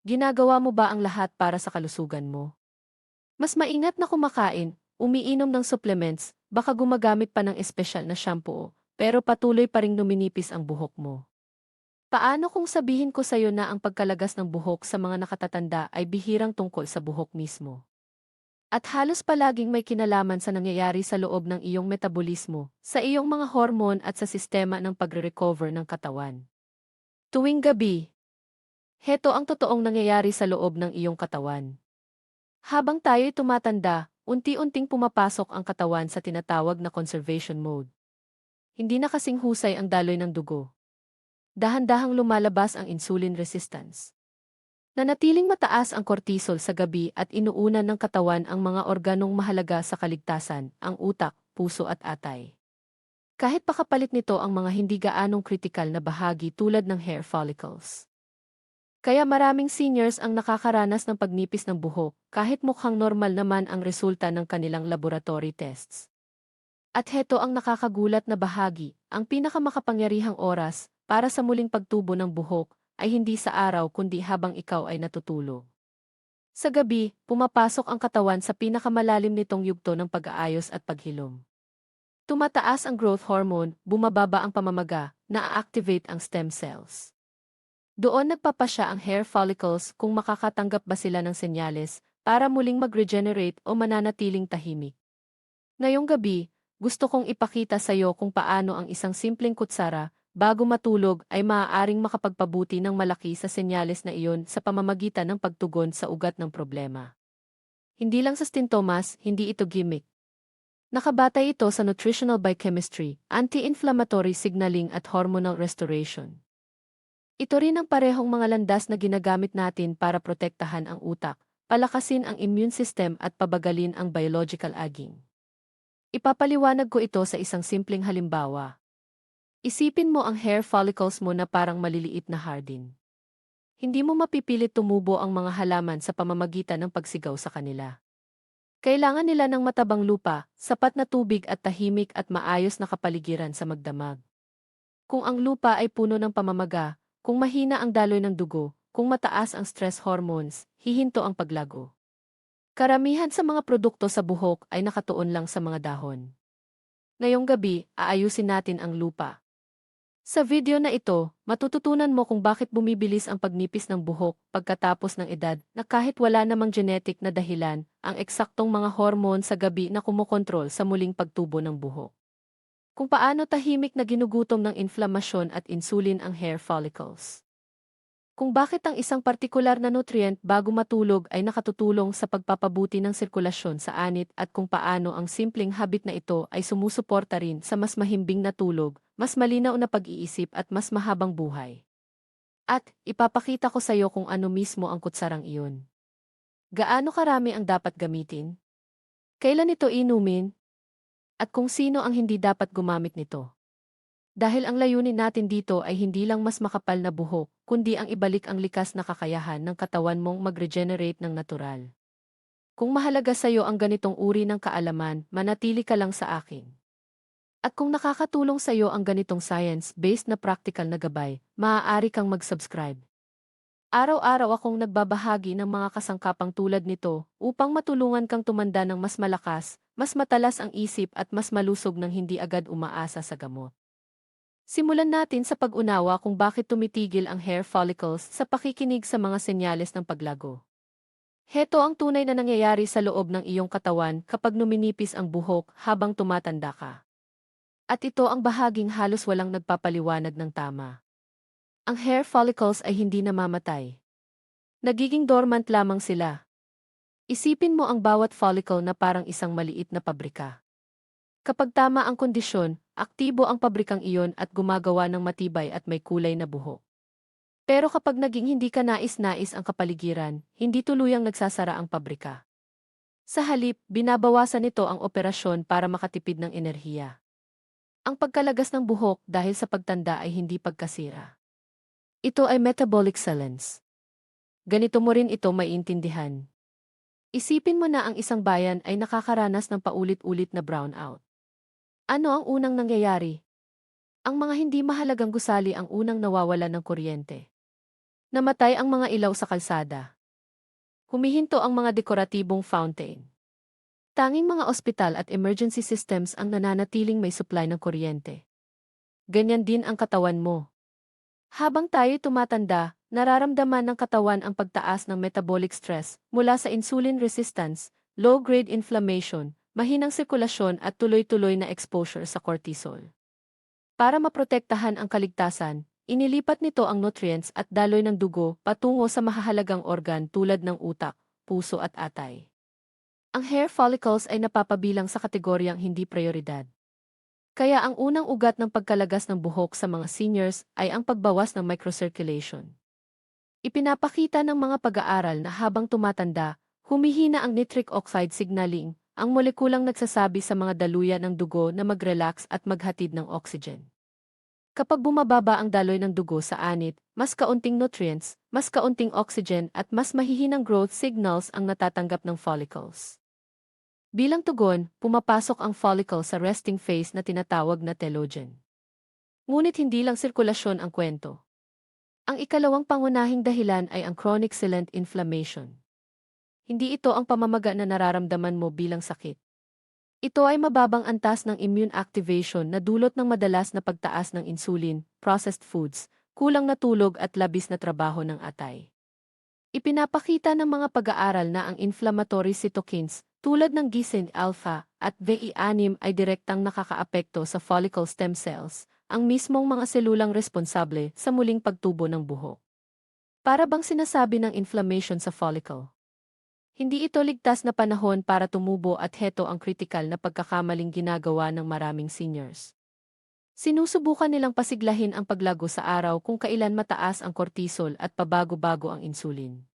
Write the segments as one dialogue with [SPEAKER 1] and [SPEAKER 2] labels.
[SPEAKER 1] Ginagawa mo ba ang lahat para sa kalusugan mo? Mas maingat na kumakain, umiinom ng supplements, baka gumagamit pa ng espesyal na shampoo, pero patuloy pa ring numinipis ang buhok mo. Paano kung sabihin ko sa'yo na ang pagkalagas ng buhok sa mga nakatatanda ay bihirang tungkol sa buhok mismo? At halos palaging may kinalaman sa nangyayari sa loob ng iyong metabolismo, sa iyong mga hormone at sa sistema ng pagre-recover ng katawan. Tuwing gabi, heto ang totoong nangyayari sa loob ng iyong katawan. Habang tayo'y tumatanda, unti-unting pumapasok ang katawan sa tinatawag na conservation mode. Hindi na kasing husay ang daloy ng dugo. Dahan-dahang lumalabas ang insulin resistance. Nanatiling mataas ang cortisol sa gabi at inuunan ng katawan ang mga organong mahalaga sa kaligtasan, ang utak, puso at atay. Kahit pakapalit nito ang mga hindi gaanong kritikal na bahagi tulad ng hair follicles. Kaya maraming seniors ang nakakaranas ng pagnipis ng buhok kahit mukhang normal naman ang resulta ng kanilang laboratory tests. At heto ang nakakagulat na bahagi, ang pinakamakapangyarihang oras para sa muling pagtubo ng buhok ay hindi sa araw kundi habang ikaw ay natutulog. Sa gabi, pumapasok ang katawan sa pinakamalalim nitong yugto ng pag-aayos at paghilom. Tumataas ang growth hormone, bumababa ang pamamaga, na-activate ang stem cells. Doon nagpapasya ang hair follicles kung makakatanggap ba sila ng senyales para muling mag-regenerate o mananatiling tahimik. Ngayong gabi, gusto kong ipakita sa iyo kung paano ang isang simpleng kutsara bago matulog ay maaaring makapagpabuti ng malaki sa senyales na iyon sa pamamagitan ng pagtugon sa ugat ng problema. Hindi lang sa sintomas, hindi ito gimmick. Nakabatay ito sa nutritional biochemistry, anti-inflammatory signaling at hormonal restoration. Ito rin ang parehong mga landas na ginagamit natin para protektahan ang utak, palakasin ang immune system at pabagalin ang biological aging. Ipapaliwanag ko ito sa isang simpleng halimbawa. Isipin mo ang hair follicles mo na parang maliliit na hardin. Hindi mo mapipilit tumubo ang mga halaman sa pamamagitan ng pagsigaw sa kanila. Kailangan nila ng matabang lupa, sapat na tubig at tahimik at maayos na kapaligiran sa magdamag. Kung ang lupa ay puno ng pamamaga, kung mahina ang daloy ng dugo, kung mataas ang stress hormones, hihinto ang paglago. Karamihan sa mga produkto sa buhok ay nakatuon lang sa mga dahon. Ngayong gabi, aayusin natin ang lupa. Sa video na ito, matututunan mo kung bakit bumibilis ang pagnipis ng buhok pagkatapos ng edad na kahit wala namang genetic na dahilan, ang eksaktong mga hormone sa gabi na kumokontrol sa muling pagtubo ng buhok. Kung paano tahimik na ginugutom ng inflamasyon at insulin ang hair follicles. Kung bakit ang isang partikular na nutrient bago matulog ay nakatutulong sa pagpapabuti ng sirkulasyon sa anit at kung paano ang simpleng habit na ito ay sumusuporta rin sa mas mahimbing na tulog, mas malinaw na pag-iisip at mas mahabang buhay. At ipapakita ko sa iyo kung ano mismo ang kutsarang iyon. Gaano karami ang dapat gamitin? Kailan ito inumin? At kung sino ang hindi dapat gumamit nito? Dahil ang layunin natin dito ay hindi lang mas makapal na buhok, kundi ang ibalik ang likas na kakayahan ng katawan mong mag-regenerate ng natural. Kung mahalaga sa iyo ang ganitong uri ng kaalaman, manatili ka lang sa akin. At kung nakakatulong sa iyo ang ganitong science-based na practical na gabay, maaari kang mag-subscribe. Araw-araw akong nagbabahagi ng mga kasangkapang tulad nito upang matulungan kang tumanda ng mas malakas, mas matalas ang isip at mas malusog ng hindi agad umaasa sa gamot. Simulan natin sa pag-unawa kung bakit tumitigil ang hair follicles sa pakikinig sa mga senyales ng paglago. Heto ang tunay na nangyayari sa loob ng iyong katawan kapag numinipis ang buhok habang tumatanda ka. At ito ang bahaging halos walang nagpapaliwanag ng tama. Ang hair follicles ay hindi namamatay. Nagiging dormant lamang sila. Isipin mo ang bawat follicle na parang isang maliit na pabrika. Kapag tama ang kondisyon, aktibo ang pabrikang iyon at gumagawa ng matibay at may kulay na buhok. Pero kapag naging hindi ka nais-nais ang kapaligiran, hindi tuluyang nagsasara ang pabrika. Sa halip, binabawasan nito ang operasyon para makatipid ng enerhiya. Ang pagkalagas ng buhok dahil sa pagtanda ay hindi pagkasira. Ito ay metabolic silence. Ganito mo rin ito maiintindihan. Isipin mo na ang isang bayan ay nakakaranas ng paulit-ulit na brownout. Ano ang unang nangyayari? Ang mga hindi mahalagang gusali ang unang nawawalan ng kuryente. Namatay ang mga ilaw sa kalsada. Humihinto ang mga dekoratibong fountain. Tanging mga ospital at emergency systems ang nananatiling may supply ng kuryente. Ganyan din ang katawan mo. Habang tayo tumatanda, nararamdaman ng katawan ang pagtaas ng metabolic stress mula sa insulin resistance, low-grade inflammation, mahinang sirkulasyon at tuloy-tuloy na exposure sa cortisol. Para maprotektahan ang kaligtasan, inilipat nito ang nutrients at daloy ng dugo patungo sa mahahalagang organ tulad ng utak, puso at atay. Ang hair follicles ay napapabilang sa kategoryang hindi prioridad. Kaya ang unang ugat ng pagkalagas ng buhok sa mga seniors ay ang pagbawas ng microcirculation. Ipinapakita ng mga pag-aaral na habang tumatanda, humihina ang nitric oxide signaling, ang molekulang nagsasabi sa mga daluyan ng dugo na mag-relax at maghatid ng oxygen. Kapag bumababa ang daloy ng dugo sa anit, mas kaunting nutrients, mas kaunting oxygen at mas mahihinang growth signals ang natatanggap ng follicles. Bilang tugon, pumapasok ang follicle sa resting phase na tinatawag na telogen. Ngunit hindi lang sirkulasyon ang kwento. Ang ikalawang pangunahing dahilan ay ang chronic silent inflammation. Hindi ito ang pamamaga na nararamdaman mo bilang sakit. Ito ay mababang antas ng immune activation na dulot ng madalas na pagtaas ng insulin, processed foods, kulang na tulog at labis na trabaho ng atay. Ipinapakita ng mga pag-aaral na ang inflammatory cytokines, tulad ng GSIN-alpha at VE6 ay direktang nakakaapekto sa follicle stem cells, ang mismong mga selulang responsable sa muling pagtubo ng buhok. Para bang sinasabi ng inflammation sa follicle? Hindi ito ligtas na panahon para tumubo at heto ang kritikal na pagkakamaling ginagawa ng maraming seniors. Sinusubukan nilang pasiglahin ang paglago sa araw kung kailan mataas ang cortisol at pabago-bago ang insulin.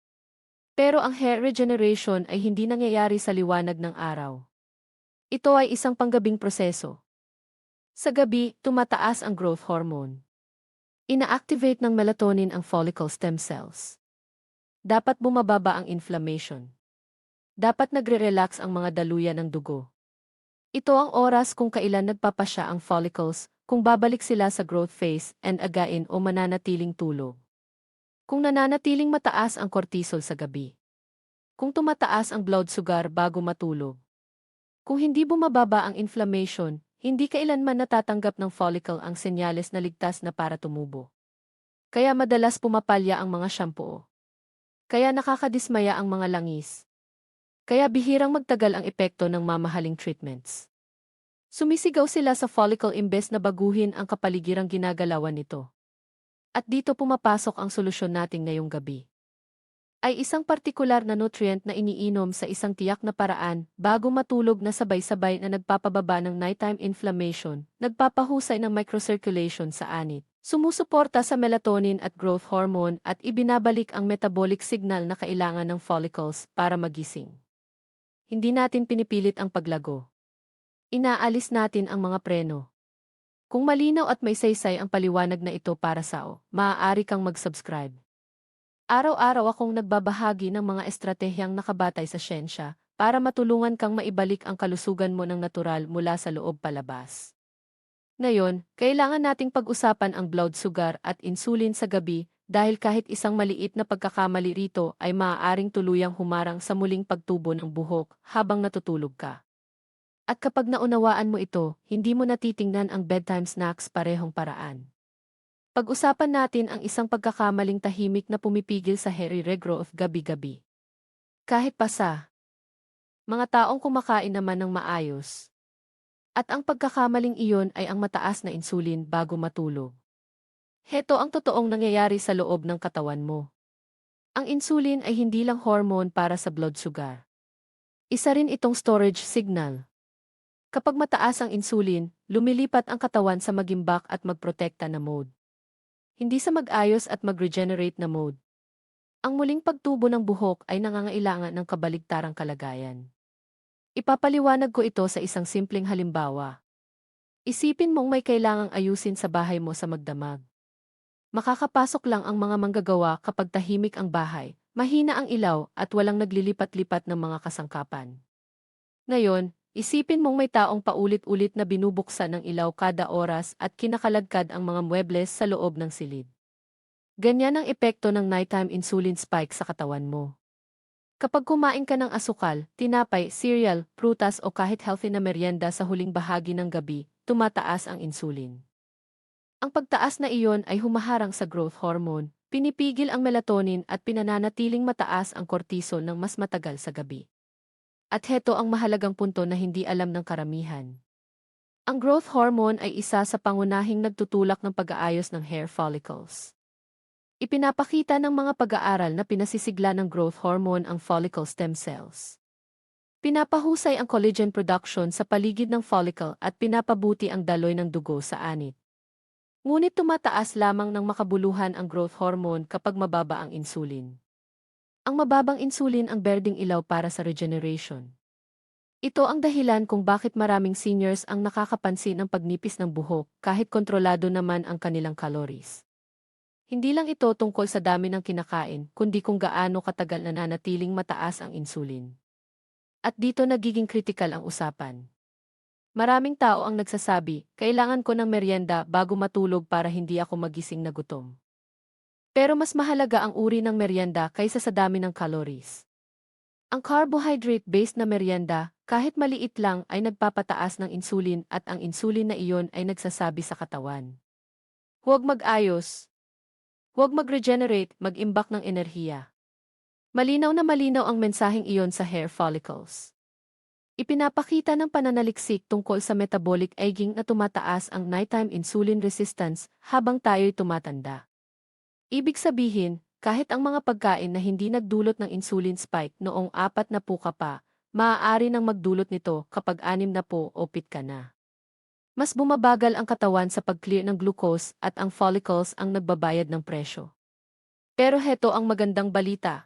[SPEAKER 1] Pero ang hair regeneration ay hindi nangyayari sa liwanag ng araw. Ito ay isang panggabing proseso. Sa gabi, tumataas ang growth hormone. Ina-activate ng melatonin ang follicle stem cells. Dapat bumababa ang inflammation. Dapat nagre-relax ang mga daluyan ng dugo. Ito ang oras kung kailan nagpapasya ang follicles, kung babalik sila sa growth phase and again o mananatiling tulog. Kung nananatiling mataas ang cortisol sa gabi. Kung tumataas ang blood sugar bago matulog. Kung hindi bumababa ang inflammation, hindi kailanman natatanggap ng follicle ang senyales na ligtas na para tumubo. Kaya madalas pumapalya ang mga shampoo. Kaya nakakadismaya ang mga langis. Kaya bihirang magtagal ang epekto ng mamahaling treatments. Sumisigaw sila sa follicle imbes na baguhin ang kapaligirang ginagalawan nito. At dito pumapasok ang solusyon natin ngayong gabi. Ay isang partikular na nutrient na iniinom sa isang tiyak na paraan bago matulog na sabay-sabay na nagpapababa ng nighttime inflammation, nagpapahusay ng microcirculation sa anit, sumusuporta sa melatonin at growth hormone at ibinabalik ang metabolic signal na kailangan ng follicles para magising. Hindi natin pinipilit ang paglago. Inaalis natin ang mga preno. Kung malinaw at may saysay ang paliwanag na ito para sa maaari kang mag-subscribe. Araw-araw akong nagbabahagi ng mga estratehiyang nakabatay sa siyensya para matulungan kang maibalik ang kalusugan mo ng natural mula sa loob palabas. Ngayon, kailangan nating pag-usapan ang blood sugar at insulin sa gabi dahil kahit isang maliit na pagkakamali rito ay maaaring tuluyang humarang sa muling pagtubo ng buhok habang natutulog ka. At kapag naunawaan mo ito, hindi mo natitingnan ang bedtime snacks parehong paraan. Pag-usapan natin ang isang pagkakamaling tahimik na pumipigil sa hair regrowth gabi-gabi. Kahit pa sa mga taong kumakain naman ng maayos. At ang pagkakamaling iyon ay ang mataas na insulin bago matulog. Heto ang totoong nangyayari sa loob ng katawan mo. Ang insulin ay hindi lang hormone para sa blood sugar. Isa rin itong storage signal. Kapag mataas ang insulin, lumilipat ang katawan sa magimbak at magprotekta na mode. Hindi sa mag-ayos at mag-regenerate na mode. Ang muling pagtubo ng buhok ay nangangailangan ng kabaligtarang kalagayan. Ipapaliwanag ko ito sa isang simpleng halimbawa. Isipin mong may kailangang ayusin sa bahay mo sa magdamag. Makakapasok lang ang mga manggagawa kapag tahimik ang bahay, mahina ang ilaw at walang naglilipat-lipat ng mga kasangkapan. Ngayon, isipin mong may taong paulit-ulit na binubuksan ng ilaw kada oras at kinakaladkad ang mga muebles sa loob ng silid. Ganyan ang epekto ng nighttime insulin spike sa katawan mo. Kapag kumain ka ng asukal, tinapay, cereal, prutas o kahit healthy na merienda sa huling bahagi ng gabi, tumataas ang insulin. Ang pagtaas na iyon ay humaharang sa growth hormone, pinipigil ang melatonin at pinananatiling mataas ang cortisol ng mas matagal sa gabi. At heto ang mahalagang punto na hindi alam ng karamihan. Ang growth hormone ay isa sa pangunahing nagtutulak ng pag-aayos ng hair follicles. Ipinapakita ng mga pag-aaral na pinasisigla ng growth hormone ang follicle stem cells. Pinapahusay ang collagen production sa paligid ng follicle at pinapabuti ang daloy ng dugo sa anit. Ngunit tumataas lamang ng makabuluhan ang growth hormone kapag mababa ang insulin. Ang mababang insulin ang berdeng ilaw para sa regeneration. Ito ang dahilan kung bakit maraming seniors ang nakakapansin ng pagnipis ng buhok kahit kontrolado naman ang kanilang calories. Hindi lang ito tungkol sa dami ng kinakain, kundi kung gaano katagal nananatiling mataas ang insulin. At dito nagiging kritikal ang usapan. Maraming tao ang nagsasabi, kailangan ko ng merienda bago matulog para hindi ako magising na gutom. Pero mas mahalaga ang uri ng merienda kaysa sa dami ng calories. Ang carbohydrate-based na merienda, kahit maliit lang ay nagpapataas ng insulin at ang insulin na iyon ay nagsasabi sa katawan. Huwag mag-ayos. Huwag mag-regenerate, mag-imbak ng enerhiya. Malinaw na malinaw ang mensaheng iyon sa hair follicles. Ipinapakita ng pananaliksik tungkol sa metabolic aging na tumataas ang nighttime insulin resistance habang tayo'y tumatanda. Ibig sabihin, kahit ang mga pagkain na hindi nagdulot ng insulin spike noong 40 ka pa, maaari nang magdulot nito kapag 60 o pit ka na. Mas bumabagal ang katawan sa pag-clear ng glucose at ang follicles ang nagbabayad ng presyo. Pero heto ang magandang balita.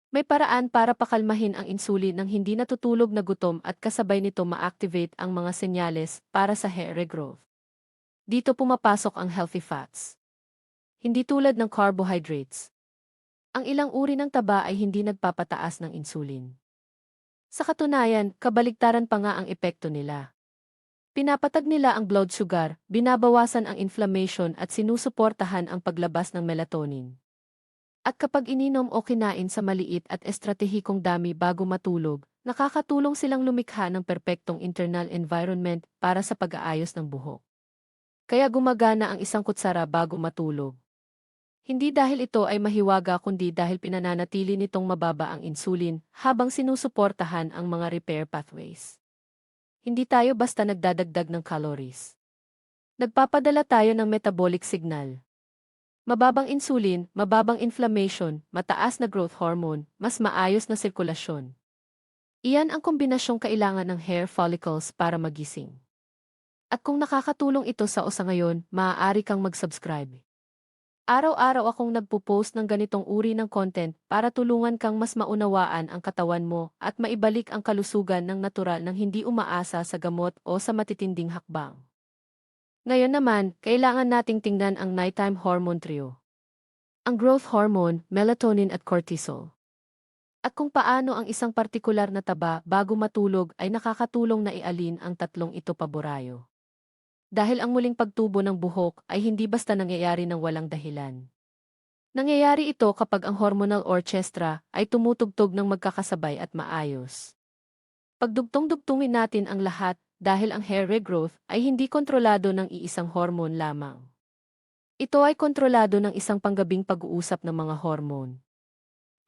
[SPEAKER 1] May paraan para pakalmahin ang insulin nang hindi natutulog na gutom at kasabay nito ma-activate ang mga senyales para sa hair regrowth. Dito pumapasok ang healthy fats. Hindi tulad ng carbohydrates. Ang ilang uri ng taba ay hindi nagpapataas ng insulin. Sa katunayan, kabaligtaran pa nga ang epekto nila. Pinapatag nila ang blood sugar, binabawasan ang inflammation at sinusuportahan ang paglabas ng melatonin. At kapag ininom o kinain sa maliit at estratehikong dami bago matulog, nakakatulong silang lumikha ng perpektong internal environment para sa pag-aayos ng buhok. Kaya gumagana ang isang kutsara bago matulog. Hindi dahil ito ay mahiwaga kundi dahil pinananatili nitong mababa ang insulin habang sinusuportahan ang mga repair pathways. Hindi tayo basta nagdadagdag ng calories. Nagpapadala tayo ng metabolic signal. Mababang insulin, mababang inflammation, mataas na growth hormone, mas maayos na sirkulasyon. Iyan ang kombinasyong kailangan ng hair follicles para magising. At kung nakakatulong ito sa osa ngayon, maaari kang mag-subscribe. Araw-araw akong nagpo-post ng ganitong uri ng content para tulungan kang mas maunawaan ang katawan mo at maibalik ang kalusugan ng natural nang hindi umaasa sa gamot o sa matitinding hakbang. Ngayon naman, kailangan nating tingnan ang nighttime hormone trio. Ang growth hormone, melatonin at cortisol. At kung paano ang isang partikular na taba bago matulog ay nakakatulong na ialin ang tatlong ito paborayo. Dahil ang muling pagtubo ng buhok ay hindi basta nangyayari ng walang dahilan. Nangyayari ito kapag ang hormonal orchestra ay tumutugtog ng magkakasabay at maayos. Pagdugtong-dugtungin natin ang lahat dahil ang hair regrowth ay hindi kontrolado ng iisang hormone lamang. Ito ay kontrolado ng isang panggabing pag-uusap ng mga hormone.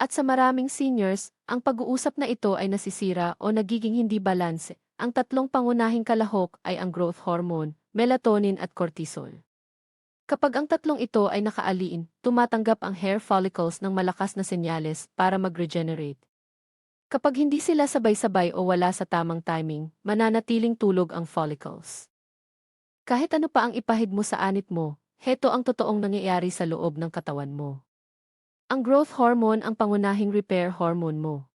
[SPEAKER 1] At sa maraming seniors, ang pag-uusap na ito ay nasisira o nagiging hindi balanse. Ang tatlong pangunahing kalahok ay ang growth hormone, melatonin at cortisol. Kapag ang tatlong ito ay nakaaliin, tumatanggap ang hair follicles ng malakas na senyales para mag-regenerate. Kapag hindi sila sabay-sabay o wala sa tamang timing, mananatiling tulog ang follicles. Kahit ano pa ang ipahid mo sa anit mo, heto ang totoong nangyayari sa loob ng katawan mo. Ang growth hormone ang pangunahing repair hormone mo.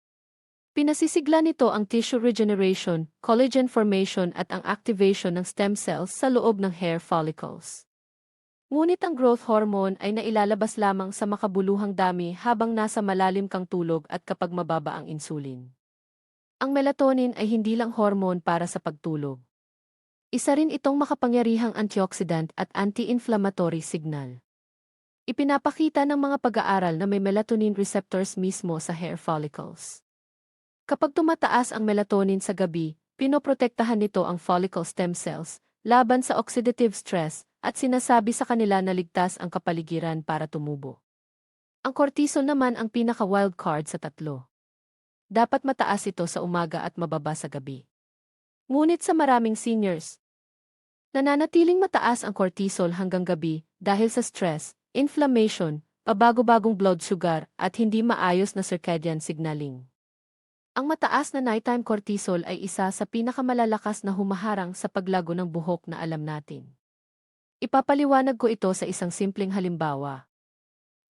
[SPEAKER 1] Pinasisigla nito ang tissue regeneration, collagen formation at ang activation ng stem cells sa loob ng hair follicles. Ngunit ang growth hormone ay nailalabas lamang sa makabuluhang dami habang nasa malalim kang tulog at kapag mababa ang insulin. Ang melatonin ay hindi lang hormone para sa pagtulog. Isa rin itong makapangyarihang antioxidant at anti-inflammatory signal. Ipinapakita ng mga pag-aaral na may melatonin receptors mismo sa hair follicles. Kapag tumataas ang melatonin sa gabi, pinoprotektahan nito ang follicle stem cells laban sa oxidative stress at sinasabi sa kanila na ligtas ang kapaligiran para tumubo. Ang cortisol naman ang pinaka-wild card sa tatlo. Dapat mataas ito sa umaga at mababa sa gabi. Ngunit sa maraming seniors, nananatiling mataas ang cortisol hanggang gabi dahil sa stress, inflammation, pabago-bagong blood sugar at hindi maayos na circadian signaling. Ang mataas na nighttime cortisol ay isa sa pinakamalalakas na humaharang sa paglago ng buhok na alam natin. Ipapaliwanag ko ito sa isang simpleng halimbawa.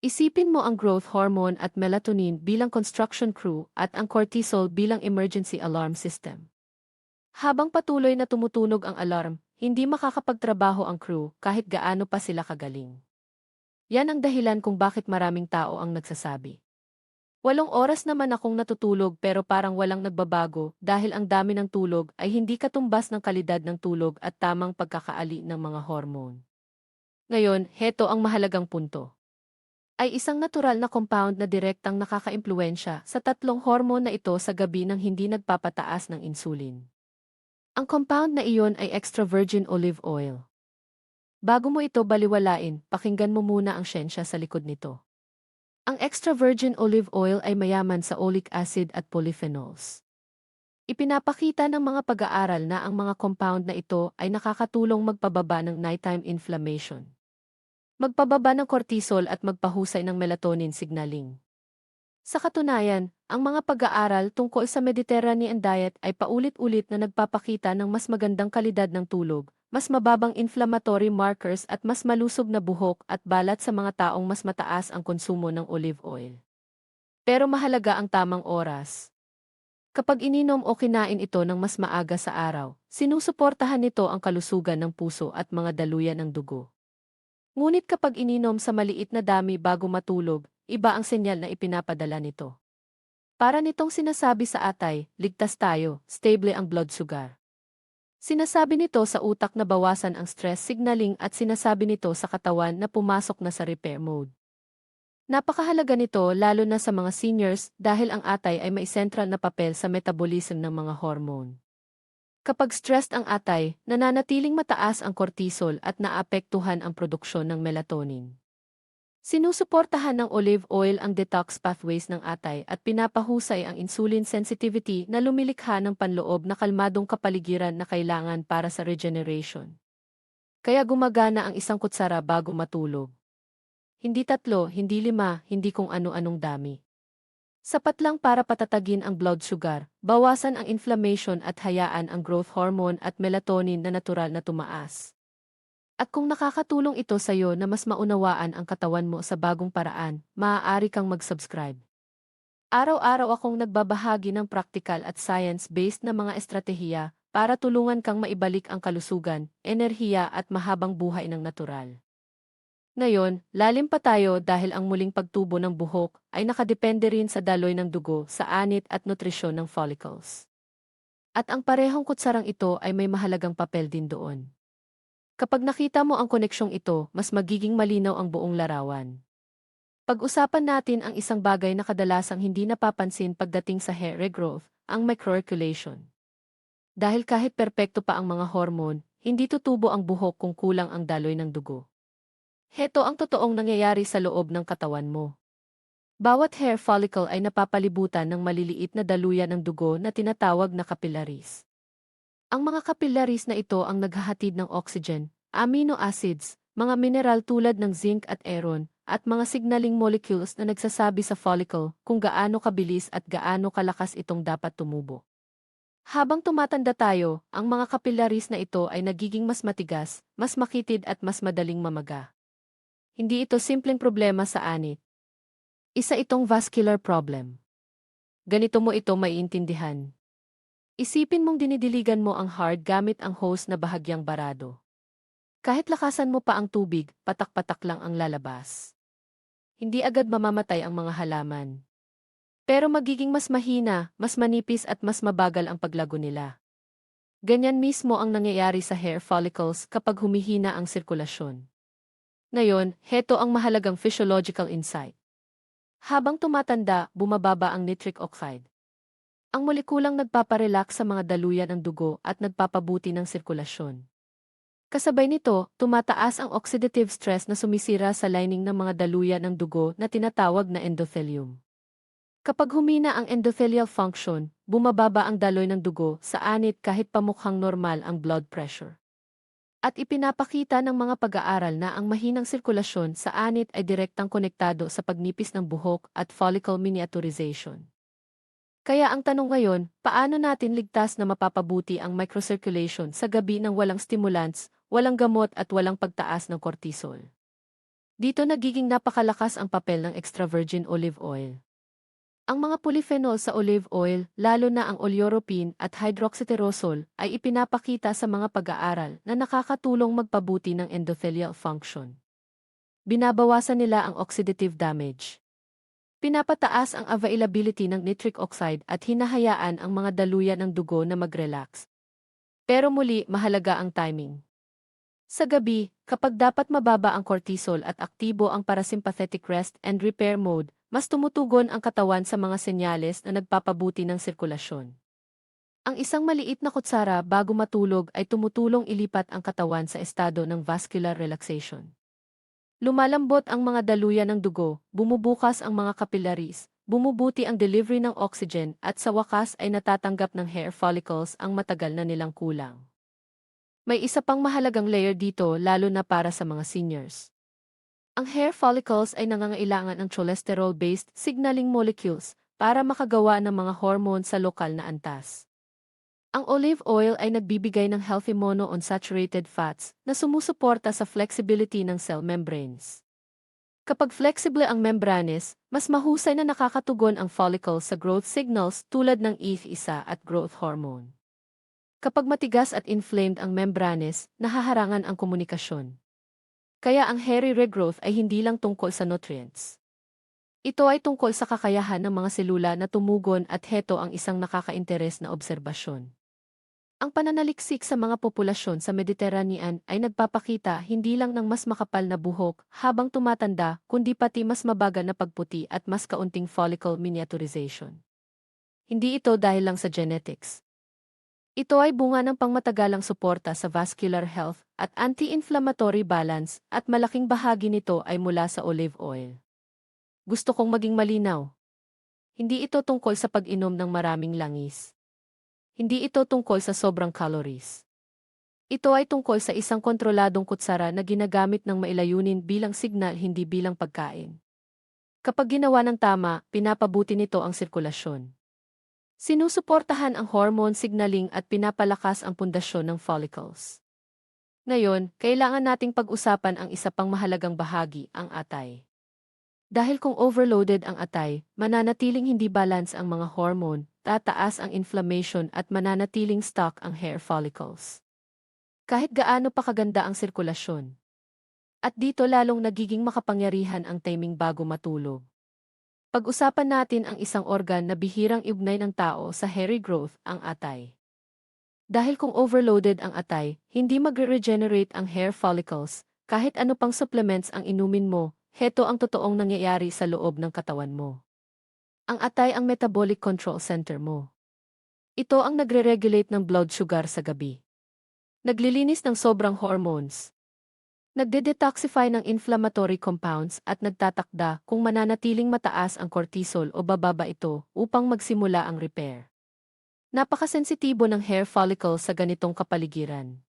[SPEAKER 1] Isipin mo ang growth hormone at melatonin bilang construction crew at ang cortisol bilang emergency alarm system. Habang patuloy na tumutunog ang alarm, hindi makakapagtrabaho ang crew kahit gaano pa sila kagaling. Yan ang dahilan kung bakit maraming tao ang nagsasabi. 8 oras naman akong natutulog pero parang walang nagbabago dahil ang dami ng tulog ay hindi katumbas ng kalidad ng tulog at tamang pagkakaali ng mga hormone. Ngayon, heto ang mahalagang punto. Ay isang natural na compound na direktang nakakaimpluwensya sa tatlong hormone na ito sa gabi nang hindi nagpapataas ng insulin. Ang compound na iyon ay extra virgin olive oil. Bago mo ito baliwalain, pakinggan mo muna ang siyensya sa likod nito. Ang extra virgin olive oil ay mayaman sa oleic acid at polyphenols. Ipinapakita ng mga pag-aaral na ang mga compound na ito ay nakakatulong magpababa ng nighttime inflammation, magpababa ng cortisol at magpahusay ng melatonin signaling. Sa katunayan, ang mga pag-aaral tungkol sa Mediterranean diet ay paulit-ulit na nagpapakita ng mas magandang kalidad ng tulog, mas mababang inflammatory markers at mas malusog na buhok at balat sa mga taong mas mataas ang konsumo ng olive oil. Pero mahalaga ang tamang oras. Kapag ininom o kinain ito ng mas maaga sa araw, sinusuportahan nito ang kalusugan ng puso at mga daluyan ng dugo. Ngunit kapag ininom sa maliit na dami bago matulog, iba ang senyal na ipinapadala nito. Para nitong sinasabi sa atay, ligtas tayo, stable ang blood sugar. Sinasabi nito sa utak na bawasan ang stress signaling at sinasabi nito sa katawan na pumasok na sa repair mode. Napakahalaga nito lalo na sa mga seniors dahil ang atay ay may central na papel sa metabolism ng mga hormone. Kapag stressed ang atay, nananatiling mataas ang cortisol at naapektuhan ang produksyon ng melatonin. Sinusuportahan ng olive oil ang detox pathways ng atay at pinapahusay ang insulin sensitivity na lumilikha ng panloob na kalmadong kapaligiran na kailangan para sa regeneration. Kaya gumagana ang isang kutsara bago matulog. Hindi 3, hindi 5, hindi kung ano-anong dami. Sapat lang para patatagin ang blood sugar, bawasan ang inflammation at hayaan ang growth hormone at melatonin na natural na tumaas. At kung nakakatulong ito sa iyo na mas maunawaan ang katawan mo sa bagong paraan, maaari kang mag-subscribe. Araw-araw akong nagbabahagi ng practical at science-based na mga estratehiya para tulungan kang maibalik ang kalusugan, enerhiya at mahabang buhay ng natural. Ngayon, lalim pa tayo dahil ang muling pagtubo ng buhok ay nakadepende rin sa daloy ng dugo, sa anit at nutrisyon ng follicles. At ang parehong kutsarang ito ay may mahalagang papel din doon. Kapag nakita mo ang koneksyong ito, mas magiging malinaw ang buong larawan. Pag-usapan natin ang isang bagay na kadalasang hindi napapansin pagdating sa hair regrowth, ang microcirculation. Dahil kahit perpekto pa ang mga hormone, hindi tutubo ang buhok kung kulang ang daloy ng dugo. Heto ang totoong nangyayari sa loob ng katawan mo. Bawat hair follicle ay napapalibutan ng maliliit na daluyan ng dugo na tinatawag na capillaries. Ang mga capillaries na ito ang naghahatid ng oxygen, amino acids, mga mineral tulad ng zinc at iron, at mga signaling molecules na nagsasabi sa follicle kung gaano kabilis at gaano kalakas itong dapat tumubo. Habang tumatanda tayo, ang mga capillaries na ito ay nagiging mas matigas, mas makitid at mas madaling mamaga. Hindi ito simpleng problema sa anit. Isa itong vascular problem. Ganito mo ito maiintindihan. Isipin mong dinidiligan mo ang hard gamit ang hose na bahagyang barado. Kahit lakasan mo pa ang tubig, patak-patak lang ang lalabas. Hindi agad mamamatay ang mga halaman. Pero magiging mas mahina, mas manipis at mas mabagal ang paglago nila. Ganyan mismo ang nangyayari sa hair follicles kapag humihina ang sirkulasyon. Ngayon, heto ang mahalagang physiological insight. Habang tumatanda, bumababa ang nitric oxide. Ang molekulang nagpaparelax sa mga daluyan ng dugo at nagpapabuti ng sirkulasyon. Kasabay nito, tumataas ang oxidative stress na sumisira sa lining ng mga daluyan ng dugo na tinatawag na endothelium. Kapag humina ang endothelial function, bumababa ang daloy ng dugo sa anit kahit pamukhang normal ang blood pressure. At ipinapakita ng mga pag-aaral na ang mahinang sirkulasyon sa anit ay direktang konektado sa pagnipis ng buhok at follicle miniaturization. Kaya ang tanong ngayon, paano natin ligtas na mapapabuti ang microcirculation sa gabi ng walang stimulants, walang gamot at walang pagtaas ng cortisol? Dito nagiging napakalakas ang papel ng extra virgin olive oil. Ang mga polyphenol sa olive oil, lalo na ang oleuropein at hydroxytyrosol, ay ipinapakita sa mga pag-aaral na nakakatulong magpabuti ng endothelial function. Binabawasan nila ang oxidative damage. Pinapataas ang availability ng nitric oxide at hinahayaan ang mga daluyan ng dugo na mag-relax. Pero muli, mahalaga ang timing. Sa gabi, kapag dapat mababa ang cortisol at aktibo ang parasympathetic rest and repair mode, mas tumutugon ang katawan sa mga senyales na nagpapabuti ng sirkulasyon. Ang isang maliit na kutsara bago matulog ay tumutulong ilipat ang katawan sa estado ng vascular relaxation. Lumalambot ang mga daluyan ng dugo, bumubukas ang mga capillaries, bumubuti ang delivery ng oxygen at sa wakas ay natatanggap ng hair follicles ang matagal na nilang kulang. May isa pang mahalagang layer dito lalo na para sa mga seniors. Ang hair follicles ay nangangailangan ng cholesterol-based signaling molecules para makagawa ng mga hormone sa lokal na antas. Ang olive oil ay nagbibigay ng healthy monounsaturated fats na sumusuporta sa flexibility ng cell membranes. Kapag flexible ang membranes, mas mahusay na nakakatugon ang follicles sa growth signals tulad ng EAF1 at growth hormone. Kapag matigas at inflamed ang membranes, nahaharangan ang komunikasyon. Kaya ang hairy regrowth ay hindi lang tungkol sa nutrients. Ito ay tungkol sa kakayahan ng mga selula na tumugon at heto ang isang nakakainteres na obserbasyon. Ang pananaliksik sa mga populasyon sa Mediterranean ay nagpapakita hindi lang ng mas makapal na buhok habang tumatanda kundi pati mas mabagal na pagputi at mas kaunting follicle miniaturization. Hindi ito dahil lang sa genetics. Ito ay bunga ng pangmatagalang suporta sa vascular health at anti-inflammatory balance at malaking bahagi nito ay mula sa olive oil. Gusto kong maging malinaw. Hindi ito tungkol sa pag-inom ng maraming langis. Hindi ito tungkol sa sobrang calories. Ito ay tungkol sa isang kontroladong kutsara na ginagamit ng mailayunin bilang signal hindi bilang pagkain. Kapag ginawa ng tama, pinapabuti nito ang sirkulasyon. Sinusuportahan ang hormone signaling at pinapalakas ang pundasyon ng follicles. Ngayon, kailangan nating pag-usapan ang isa pang mahalagang bahagi, ang atay. Dahil kung overloaded ang atay, mananatiling hindi balance ang mga hormone, tataas ang inflammation at mananatiling stuck ang hair follicles. Kahit gaano pa kaganda ang sirkulasyon. At dito lalong nagiging makapangyarihan ang timing bago matulog. Pag-usapan natin ang isang organ na bihirang iugnay ng tao sa hairy growth, ang atay. Dahil kung overloaded ang atay, hindi magre-regenerate ang hair follicles, kahit ano pang supplements ang inumin mo, heto ang totoong nangyayari sa loob ng katawan mo. Ang atay ang metabolic control center mo. Ito ang nagre-regulate ng blood sugar sa gabi. Naglilinis ng sobrang hormones. Nagde-detoxify ng inflammatory compounds at nagtatakda kung mananatiling mataas ang cortisol o bababa ito upang magsimula ang repair. Napakasensitibo ng hair follicle sa ganitong kapaligiran.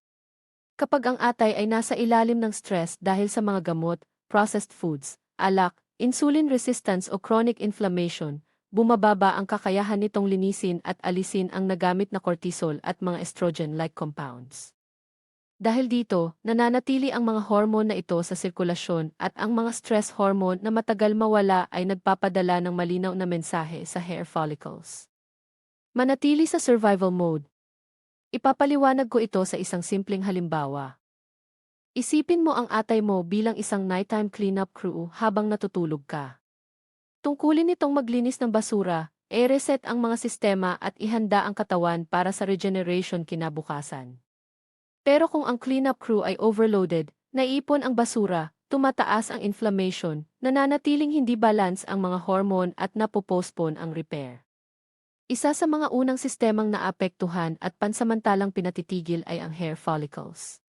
[SPEAKER 1] Kapag ang atay ay nasa ilalim ng stress dahil sa mga gamot, processed foods, alak, insulin resistance o chronic inflammation, bumababa ang kakayahan nitong linisin at alisin ang nagamit na cortisol at mga estrogen-like compounds. Dahil dito, nananatili ang mga hormone na ito sa sirkulasyon at ang mga stress hormone na matagal mawala ay nagpapadala ng malinaw na mensahe sa hair follicles. Manatili sa survival mode. Ipapaliwanag ko ito sa isang simpleng halimbawa. Isipin mo ang atay mo bilang isang nighttime cleanup crew habang natutulog ka. Tungkulin nitong maglinis ng basura, i-reset ang mga sistema at ihanda ang katawan para sa regeneration kinabukasan. Pero kung ang cleanup crew ay overloaded, naiipon ang basura, tumataas ang inflammation, nananatiling hindi balance ang mga hormone at napopostpone ang repair. Isa sa mga unang sistemang naapektuhan at pansamantalang pinatitigil ay ang hair follicles.